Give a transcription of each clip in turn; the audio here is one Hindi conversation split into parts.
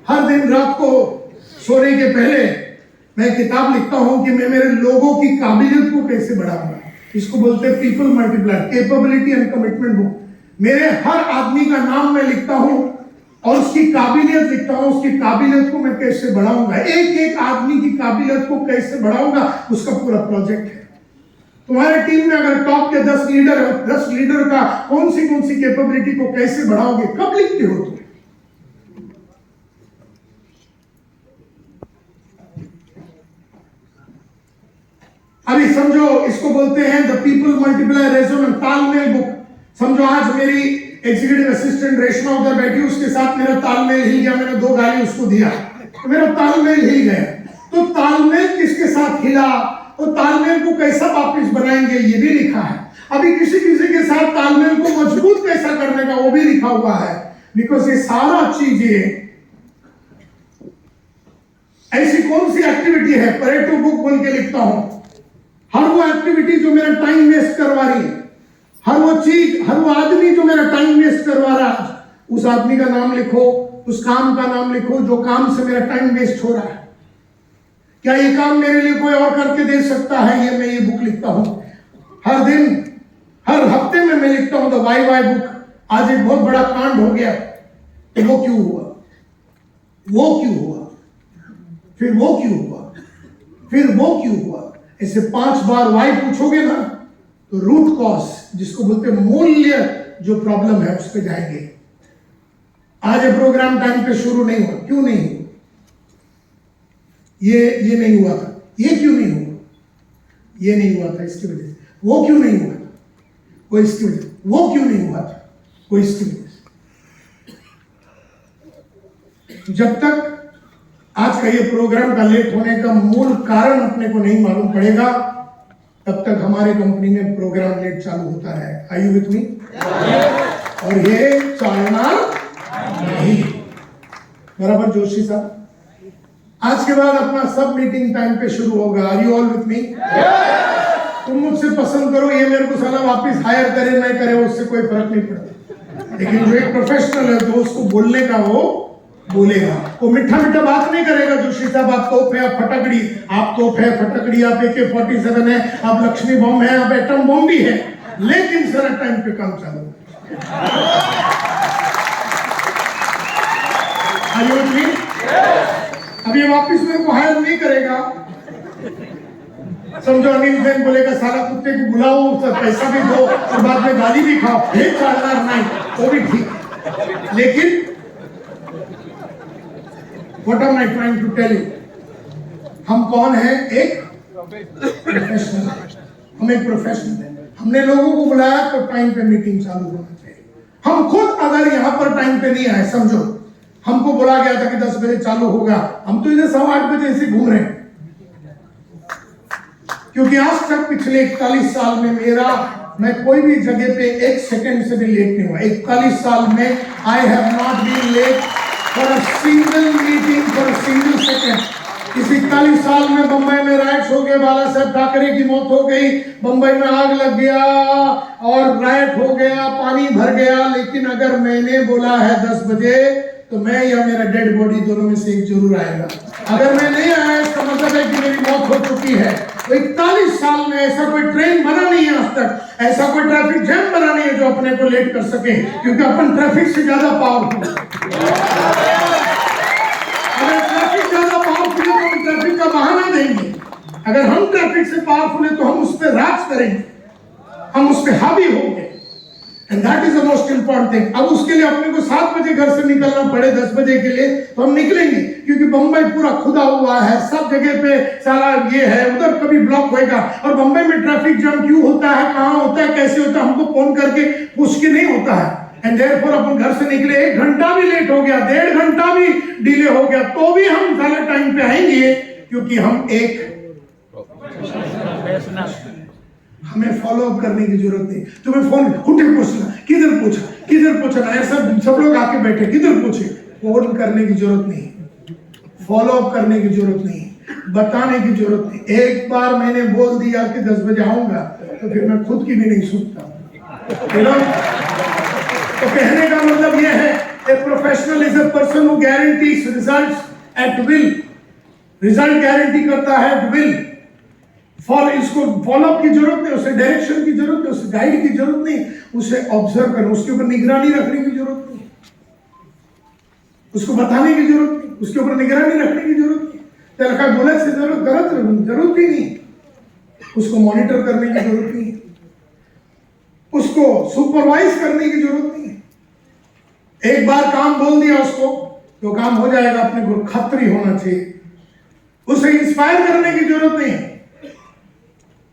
हर दिन रात को सोने के पहले मैं किताब लिखता हूं कि मैं मेरे लोगों की काबिलियत को कैसे बढ़ाऊंगा। इसको बोलते हैं people multiplier, capability and commitment book. मेरे हर आदमी का नाम मैं लिखता हूं और उसकी काबिलियत लिखता हूं, उसकी काबिलियत को मैं कैसे बढ़ाऊंगा, एक एक आदमी की काबिलियत को कैसे बढ़ाऊंगा, उसका पूरा प्रोजेक्ट है। तुम्हारे टीम में अगर टॉप के 10 लीडर है, 10 लीडर का कौन सी कैपेबिलिटी को कैसे बढ़ाओगे, कब लिखते हो तुम? अभी समझो, इसको बोलते हैं द पीपल मल्टीप्लायर रेजोनेंस, तालमेल बुक। समझो आज मेरी एग्जीक्यूटिव असिस्टेंट रेशमा उधर बैठी, उसके साथ मेरा तालमेल हिल गया, मैंने 2 गाली उसको दिया तो मेरा तालमेल हिल गया। तो तालमेल किसके साथ हिला, तो तालमेल को कैसा वापस बनाएंगे ये भी लिखा है। अभी किसी के साथ तालमेल को मजबूत कैसा करने का वो भी लिखा हुआ है। बिकॉज ये सारा चीजें, ऐसी कौन सी एक्टिविटी है, परेटो बुक बोल के लिखता हूं, हर वो एक्टिविटी जो मेरा टाइम वेस्ट करवा रही है, हर वो चीज, हर वो आदमी जो मेरा टाइम वेस्ट करवा रहा है, उस आदमी का नाम लिखो, उस काम का नाम लिखो जो काम से मेरा टाइम वेस्ट हो रहा है। क्या ये काम मेरे लिए कोई और करके दे सकता है? ये मैं ये बुक लिखता हूं हर दिन, हर हफ्ते में मैं लिखता हूं द वाई बुक। आज एक बहुत बड़ा कांड हो गया, तो वो क्यों हुआ, वो क्यों हुआ, फिर वो क्यों हुआ, फिर वो क्यों हुआ, ऐसे 5 बार वाई पूछोगे ना तो रूट कॉज, जिसको बोलते हैं मूल्य, जो प्रॉब्लम है उस पर जाएंगे। आज ये प्रोग्राम टाइम पे शुरू नहीं हुआ, क्यों नहीं हुआ? ये नहीं हुआ था, ये क्यों नहीं हुआ, ये नहीं हुआ था इसकी वजह से, वो क्यों नहीं हुआ था, वो इसकी वजह से, वो क्यों नहीं हुआ था, वो इसकी वजह से। जब तक आज का ये प्रोग्राम का लेट होने का मूल कारण अपने को नहीं मालूम पड़ेगा, तब तक हमारे कंपनी में प्रोग्राम लेट चालू होता है। Are you with me? और ये चलना नहीं। बराबर जोशी साहब, आज के बाद अपना सब मीटिंग टाइम पे शुरू होगा। Are you all with me? तुम मुझसे पसंद करो, ये मेरे को साला वापस हायर करे ना करे, उससे कोई फर्क नहीं पड़ता। लेकिन जो एक प्रोफेशनल है, जो उसको बोलने का वो बोलेगा, वो मीठा मीठा बात नहीं करेगा। जोशी साहब आप तोप है, आप फटकड़ी, आप तोप है, फटकड़ी, आप AK-47 है, आप लक्ष्मी बम है, आप एटम बम भी है, लेकिन सारा टाइम पे काम चालू। अब ये वापिस मेरे को हायर नहीं करेगा। समझो अनिल जैन बोलेगा साला कुत्ते को बुलाओ, पैसा भी दो और बाद में गाली भी खाओ, ये चालना नहीं, वो भी ठीक। लेकिन What am I trying to tell you? हम कौन है? एक प्रोफेशनल। हम एक प्रोफेशनल है। हमने लोगों को बुलाया तो टाइम पे मीटिंग चालू होना चाहिए। हम खुद अगर यहाँ पर टाइम पे नहीं आए, समझो हमको बोला गया था कि 10 बजे चालू होगा, हम तो इधर 8:15 बजे ऐसे घूम रहे हैं। क्योंकि आज तक पिछले 41 साल में मैं कोई भी जगह पे 1 सेकंड से भी लेट नहीं हुआ। 41 साल में I have not been late for a single meeting, for a single second। इस 41 साल में बंबई में राइट्स हो गए, बाला साहब ठाकरे की मौत हो गई, बंबई में आग लग गया और राइट हो गया, पानी भर गया, लेकिन अगर मैंने बोला है 10 बजे तो मैं या मेरा डेड बॉडी दोनों में से एक जरूर आएगा। अगर मैं नहीं आया इसका मतलब है कि मेरी मौत हो चुकी है। तो 41 साल में ऐसा कोई ट्रेन बना नहीं है आज तक, ऐसा कोई ट्रैफिक जैम बना नहीं है जो अपने को लेट कर सके, क्योंकि अपन ट्रैफिक से ज्यादा पावरफुल। अगर ट्रैफिक ज्यादा पावरफुल है तो हम ट्रैफिक का बहाना देंगे। अगर हम ट्रैफिक से पावरफुल है तो हम उस पर राज करेंगे, हम उस पर हावी होंगे। And that is the most important thing. अब उसके लिए अपने को 7 बजे घर से निकलना पड़े 10 बजे के लिए तो हम निकलेंगे, क्योंकि बंबई पूरा खुदा हुआ है, सब जगह पे सारा ये है, उधर कभी ब्लॉक होएगा। और बंबई में ट्रैफिक जाम क्यों होता है, कहाँ होता है, कैसे होता है, हमको फोन करके पूछ के नहीं होता है। एंड देयरफॉर अपन घर से निकले, 1 घंटा भी लेट हो गया, 1.5 घंटा भी डिले हो गया, तो भी हम सारे टाइम पे आएंगे, क्योंकि हम एक हमें फॉलो अप करने की जरूरत नहीं। तुम्हें फोन उठे पूछना, किधर पूछना, ऐसा सब लोग आके बैठे, किधर पूछे, फोन करने की जरूरत नहीं, फॉलो अप करने की जरूरत नहीं, बताने की जरूरत नहीं। एक बार मैंने बोल दिया कि 10 बजे आऊंगा तो फिर मैं खुद की भी नहीं सुनता। तो कहने का मतलब यह है A professional is a person who guarantees results at will. Result guarantee करता है at will. इसको फॉलोअप की जरूरत नहीं, उसे डायरेक्शन की जरूरत नहीं, उसे गाइड की जरूरत नहीं, उसे ऑब्जर्व करना, उसके ऊपर निगरानी रखने की जरूरत नहीं, उसको बताने की जरूरत नहीं, उसके ऊपर निगरानी रखने की जरूरत नहीं, तलखा गलत से जरूरत ही नहीं, उसको मॉनिटर करने की जरूरत नहीं, उसको सुपरवाइज करने की जरूरत नहीं है। एक बार काम बोल दिया उसको तो काम हो जाएगा, अपने को खतरी होना चाहिए, उसे इंस्पायर करने की जरूरत नहीं है।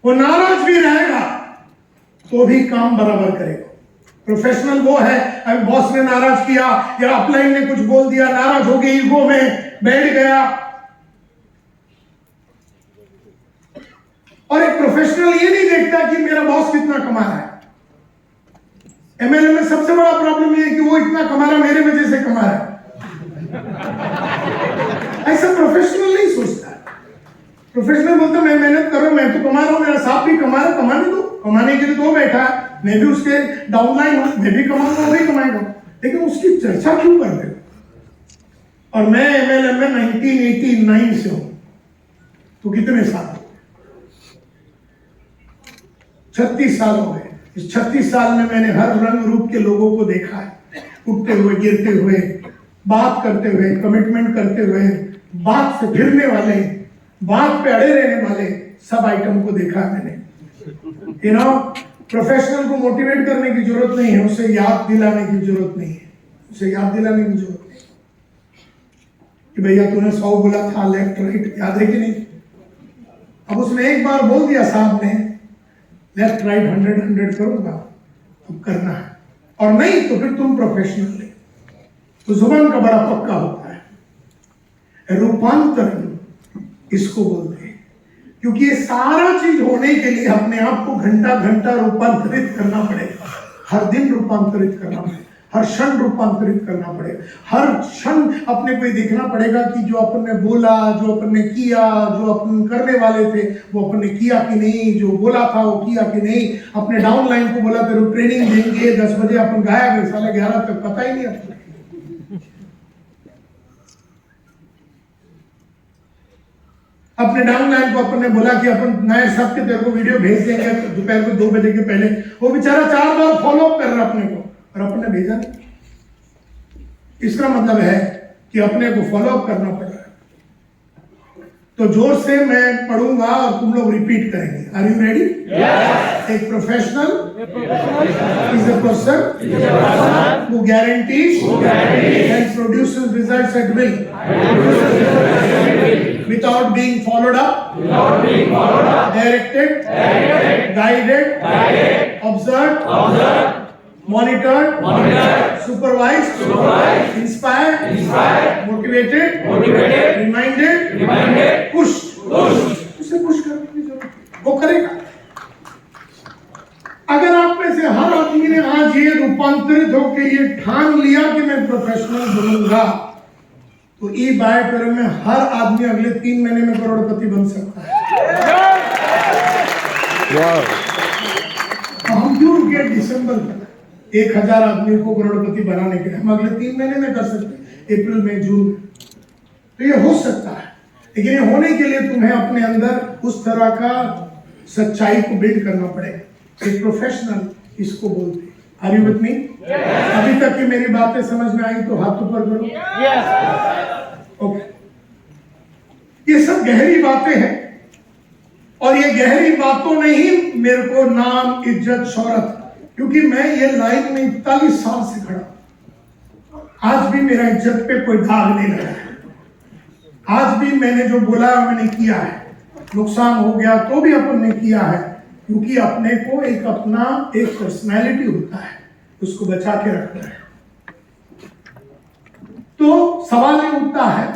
वो नाराज भी रहेगा तो भी काम बराबर करेगा। प्रोफेशनल वो है, अभी बॉस ने नाराज किया या अपलाइन ने कुछ बोल दिया, नाराज हो गई, ईगो में बैठ गया। और एक प्रोफेशनल ये नहीं देखता कि मेरा बॉस कितना कमा रहा है। एमएलए में सबसे बड़ा प्रॉब्लम ये है कि वो इतना कमा रहा, मेरे वजह से कमा रहा है। ऐसा प्रोफेशनल नहीं सोचता। प्रोफेशनल बोलता मैं मेहनत कर रहा हूं, मैं तो कमा रहा हूं, मेरा साथ भी कमा रहा, कमाने दो, कमाने के लिए तो बैठा है, मैं भी उसके डाउनलाइन हूं, मैं भी कमाऊंगा, वो भी कमाएगा, लेकिन उसकी चर्चा क्यों कर रहे हो? और मैं एमएलए में 1989 से हूं, तो कितने साल हो गए? 36 साल हो गए। इस 36 साल में मैंने हर रंग रूप के लोगों को देखा है, उठते हुए, गिरते हुए, बात करते हुए, कमिटमेंट करते हुए, बात से फिरने वाले, बात पे अड़े रहने वाले, सब आइटम को देखा है मैंने। प्रोफेशनल को मोटिवेट करने की जरूरत नहीं है, उसे याद दिलाने की जरूरत नहीं है, उसे याद दिलाने की जरूरत नहीं कि भैया तूने 100 बोला था, लेफ्ट राइट याद है कि नहीं। अब उसने एक बार बोल दिया साहब ने लेफ्ट राइट 100 करूंगा, अब करना है, और नहीं तो फिर तुम प्रोफेशनल नहीं। तो जुबान का बड़ा पक्का होता है, रूपांतरण इसको बोलते हैं, क्योंकि ये सारा चीज होने के लिए अपने आप को घंटा घंटा रूपांतरित करना पड़ेगा, हर दिन रूपांतरित करना पड़ेगा, हर क्षण रूपांतरित करना पड़ेगा, हर क्षण अपने को देखना पड़ेगा कि जो अपन ने बोला, जो अपन ने किया, जो अपन करने वाले थे वो अपन ने किया कि नहीं, जो बोला था वो किया कि नहीं। अपने डाउन लाइन को बोला था ट्रेनिंग देंगे 10 बजे, अपन गायब, साले 11 तक पता ही नहीं अपने। अपने डाउन लाइन को अपन ने बोला कि अपन नए सब के तेरे को वीडियो भेज देंगे दोपहर को 2 बजे के पहले, वो बेचारा 4 बार फॉलो अप कर रहा अपने को, और अपन ने भेजा नहीं। इसका मतलब है कि अपने को फॉलो अप करना पड़ रहा है। तो जोर से मैं पढ़ूंगा और तुम लोग रिपीट करेंगे। Are you ready? एक professional is a person who guarantees and produces results at will without being followed up, directed, guided, observed, monitored, supervised, inspired, motivated, reminded, pushed. उसे पुश करने की जरूरत है, वो करेगा। अगर आप में से हर आदमी ने आज ये रूपांतरित होकर ये ठान लिया कि मैं प्रोफेशनल बनूंगा, तो ई बाय पर में हर आदमी अगले 3 महीने में करोड़पति बन सकता है। हम क्यों रुके दिसंबर तक 1000 आदमी को करोड़पति बनाने के लिए? हम अगले 3 महीने में कर सकते हैं, अप्रैल मई जून। तो ये हो सकता है, लेकिन ये होने के लिए तुम्हें अपने अंदर उस तरह का सच्चाई को बिल्ड करना पड़ेगा। एक प्रोफेशनल इसको बोलते हैं। Are you with me? अभी तक की मेरी बातें समझ में आई तो हाथ ऊपर करो। ओके, ये सब गहरी बातें हैं, और ये गहरी बातों ने ही मेरे को नाम, इज्जत, शोहरत, क्योंकि मैं ये लाइन में 41 साल से खड़ा, आज भी मेरा इज्जत पे कोई दाग नहीं लगा है। आज भी मैंने जो बोला मैंने किया है, नुकसान हो गया तो भी अपन ने किया है, क्योंकि अपने को एक अपना एक पर्सनैलिटी होता है, उसको बचा के रखना है। तो सवाल ये उठता है